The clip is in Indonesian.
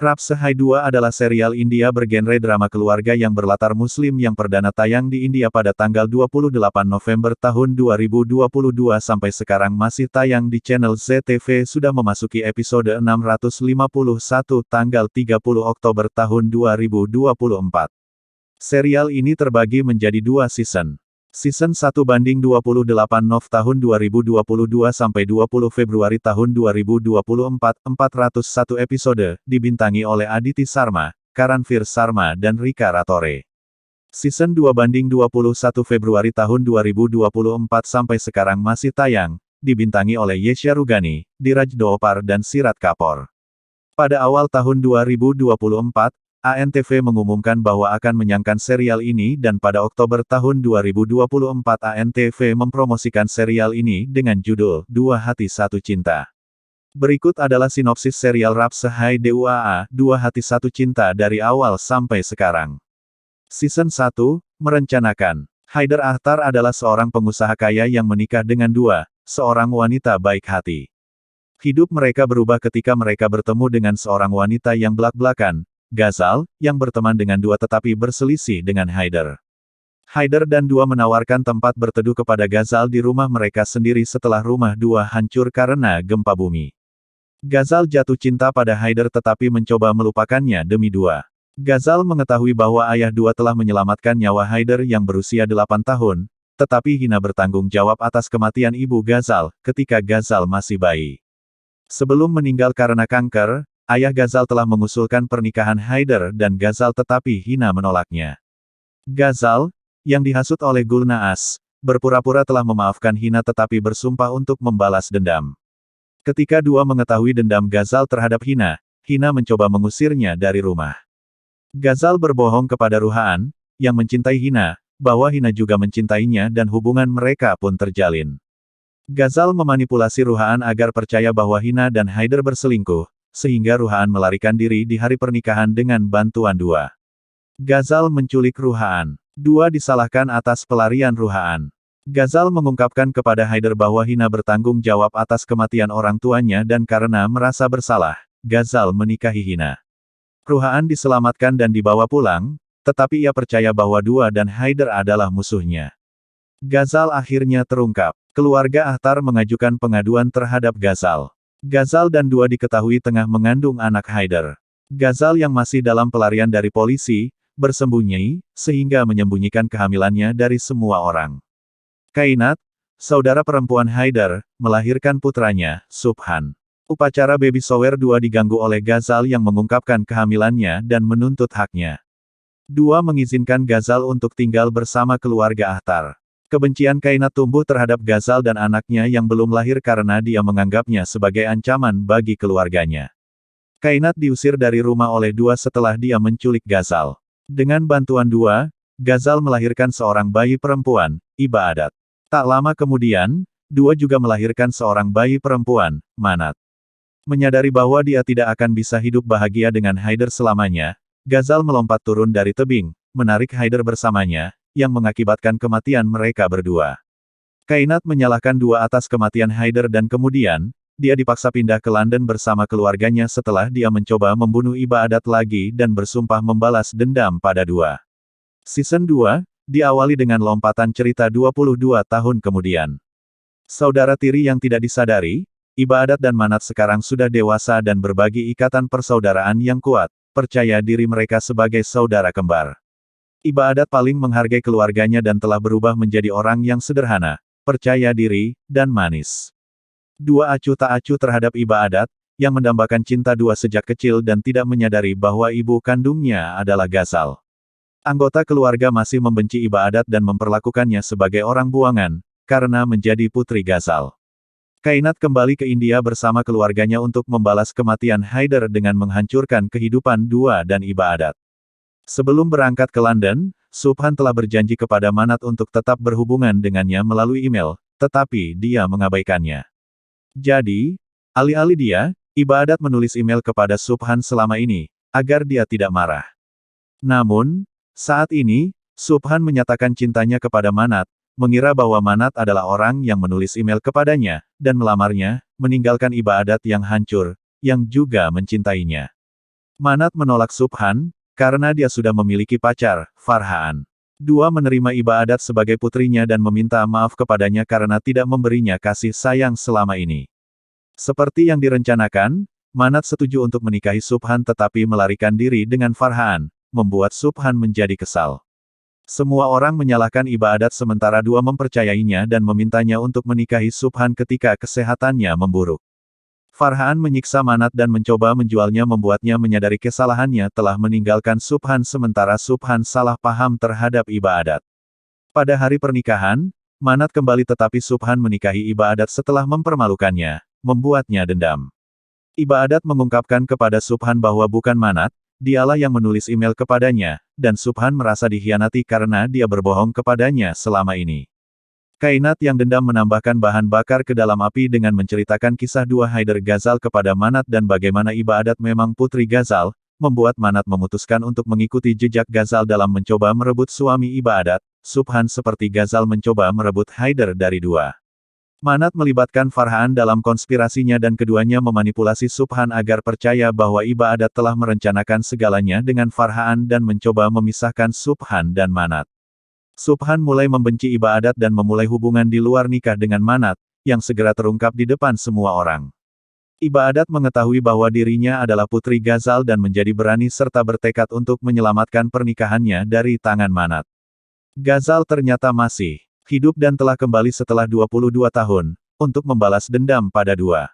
Rapsahai 2 adalah serial India bergenre drama keluarga yang berlatar Muslim yang perdana tayang di India pada tanggal 28 November tahun 2022 sampai sekarang masih tayang di channel ZTV sudah memasuki episode 651 tanggal 30 Oktober tahun 2024. Serial ini terbagi menjadi 2 season. Season 1/28 Nov tahun 2022 sampai 20 Februari tahun 2024, 401 episode, dibintangi oleh Aditi Sharma, Karanvir Sharma dan Rika Ratore. Season 2/21 Februari tahun 2024 sampai sekarang masih tayang, dibintangi oleh Yesha Rugani, Diraj Dopar dan Sirat Kapoor. Pada awal tahun 2024, ANTV mengumumkan bahwa akan menyangkan serial ini dan pada Oktober tahun 2024 ANTV mempromosikan serial ini dengan judul Dua Hati Satu Cinta. Berikut adalah sinopsis serial Rapsahai DUAA, Dua Hati Satu Cinta dari awal sampai sekarang. Season 1, merencanakan. Haider Akhtar adalah seorang pengusaha kaya yang menikah dengan seorang wanita baik hati. Hidup mereka berubah ketika mereka bertemu dengan seorang wanita yang belak-belakan, Ghazal, yang berteman dengan tetapi berselisih dengan Haider. Haider dan menawarkan tempat berteduh kepada Ghazal di rumah mereka sendiri setelah rumah hancur karena gempa bumi. Ghazal jatuh cinta pada Haider tetapi mencoba melupakannya demi Ghazal mengetahui bahwa ayah telah menyelamatkan nyawa Haider yang berusia 8 tahun, tetapi Hina bertanggung jawab atas kematian ibu Ghazal, ketika Ghazal masih bayi. Sebelum meninggal karena kanker, ayah Ghazal telah mengusulkan pernikahan Haider dan Ghazal tetapi Hina menolaknya. Ghazal, yang dihasut oleh Gulnaaz, berpura-pura telah memaafkan Hina tetapi bersumpah untuk membalas dendam. Ketika mengetahui dendam Ghazal terhadap Hina, Hina mencoba mengusirnya dari rumah. Ghazal berbohong kepada Ruhaan, yang mencintai Hina, bahwa Hina juga mencintainya dan hubungan mereka pun terjalin. Ghazal memanipulasi Ruhaan agar percaya bahwa Hina dan Haider berselingkuh, sehingga Ruhaan melarikan diri di hari pernikahan dengan bantuan Ghazal menculik Ruhaan. Disalahkan atas pelarian Ruhaan. Ghazal mengungkapkan kepada Haider bahwa Hina bertanggung jawab atas kematian orang tuanya dan karena merasa bersalah, Ghazal menikahi Hina. Ruhaan diselamatkan dan dibawa pulang, tetapi ia percaya bahwa dan Haider adalah musuhnya. Ghazal akhirnya terungkap. Keluarga Akhtar mengajukan pengaduan terhadap Ghazal. Ghazal dan diketahui tengah mengandung anak Haider. Ghazal yang masih dalam pelarian dari polisi, bersembunyi, sehingga menyembunyikan kehamilannya dari semua orang. Kainat, saudara perempuan Haider, melahirkan putranya, Subhan. Upacara baby shower diganggu oleh Ghazal yang mengungkapkan kehamilannya dan menuntut haknya. Mengizinkan Ghazal untuk tinggal bersama keluarga Akhtar. Kebencian Kainat tumbuh terhadap Ghazal dan anaknya yang belum lahir karena dia menganggapnya sebagai ancaman bagi keluarganya. Kainat diusir dari rumah oleh setelah dia menculik Ghazal. Dengan bantuan Ghazal melahirkan seorang bayi perempuan, Iba Adat. Tak lama kemudian, juga melahirkan seorang bayi perempuan, Manat. Menyadari bahwa dia tidak akan bisa hidup bahagia dengan Haider selamanya, Ghazal melompat turun dari tebing, menarik Haider bersamanya, yang mengakibatkan kematian mereka berdua. Kainat menyalahkan atas kematian Haider dan kemudian, dia dipaksa pindah ke London bersama keluarganya setelah dia mencoba membunuh Iba Adat lagi dan bersumpah membalas dendam pada Season 2, diawali dengan lompatan cerita 22 tahun kemudian. Saudara tiri yang tidak disadari, Iba Adat dan Manat sekarang sudah dewasa dan berbagi ikatan persaudaraan yang kuat, percaya diri mereka sebagai saudara kembar. Iba Adat paling menghargai keluarganya dan telah berubah menjadi orang yang sederhana, percaya diri, dan manis. Acuh tak acuh terhadap Iba Adat, yang mendambakan cinta sejak kecil dan tidak menyadari bahwa ibu kandungnya adalah Ghazal. Anggota keluarga masih membenci Iba Adat dan memperlakukannya sebagai orang buangan, karena menjadi putri Ghazal. Kainat kembali ke India bersama keluarganya untuk membalas kematian Haider dengan menghancurkan kehidupan dan Iba Adat. Sebelum berangkat ke London, Subhan telah berjanji kepada Manat untuk tetap berhubungan dengannya melalui email, tetapi dia mengabaikannya. Jadi, alih-alih Iba Adat menulis email kepada Subhan selama ini, agar dia tidak marah. Namun, saat ini, Subhan menyatakan cintanya kepada Manat, mengira bahwa Manat adalah orang yang menulis email kepadanya, dan melamarnya, meninggalkan Iba Adat yang hancur, yang juga mencintainya. Manat menolak Subhan, karena dia sudah memiliki pacar, Farhaan. Dua menerima Iba Adat sebagai putrinya dan meminta maaf kepadanya karena tidak memberinya kasih sayang selama ini. Seperti yang direncanakan, Manat setuju untuk menikahi Subhan tetapi melarikan diri dengan Farhaan, membuat Subhan menjadi kesal. Semua orang menyalahkan Iba Adat sementara dua mempercayainya dan memintanya untuk menikahi Subhan ketika kesehatannya memburuk. Farhaan menyiksa Manat dan mencoba menjualnya membuatnya menyadari kesalahannya telah meninggalkan Subhan sementara Subhan salah paham terhadap Iba Adat. Pada hari pernikahan, Manat kembali tetapi Subhan menikahi Iba Adat setelah mempermalukannya, membuatnya dendam. Iba Adat mengungkapkan kepada Subhan bahwa bukan Manat, dialah yang menulis email kepadanya, dan Subhan merasa dikhianati karena dia berbohong kepadanya selama ini. Kainat yang dendam menambahkan bahan bakar ke dalam api dengan menceritakan kisah dua Haider Ghazal kepada Manat dan bagaimana Iba Adat memang putri Ghazal, membuat Manat memutuskan untuk mengikuti jejak Ghazal dalam mencoba merebut suami Iba Adat. Subhan seperti Ghazal mencoba merebut Haider dari dua. Manat melibatkan Farhaan dalam konspirasinya dan keduanya memanipulasi Subhan agar percaya bahwa Iba Adat telah merencanakan segalanya dengan Farhaan dan mencoba memisahkan Subhan dan Manat. Subhan mulai membenci Iba Adat dan memulai hubungan di luar nikah dengan Manat, yang segera terungkap di depan semua orang. Iba Adat mengetahui bahwa dirinya adalah putri Ghazal dan menjadi berani serta bertekad untuk menyelamatkan pernikahannya dari tangan Manat. Ghazal ternyata masih hidup dan telah kembali setelah 22 tahun, untuk membalas dendam pada dua.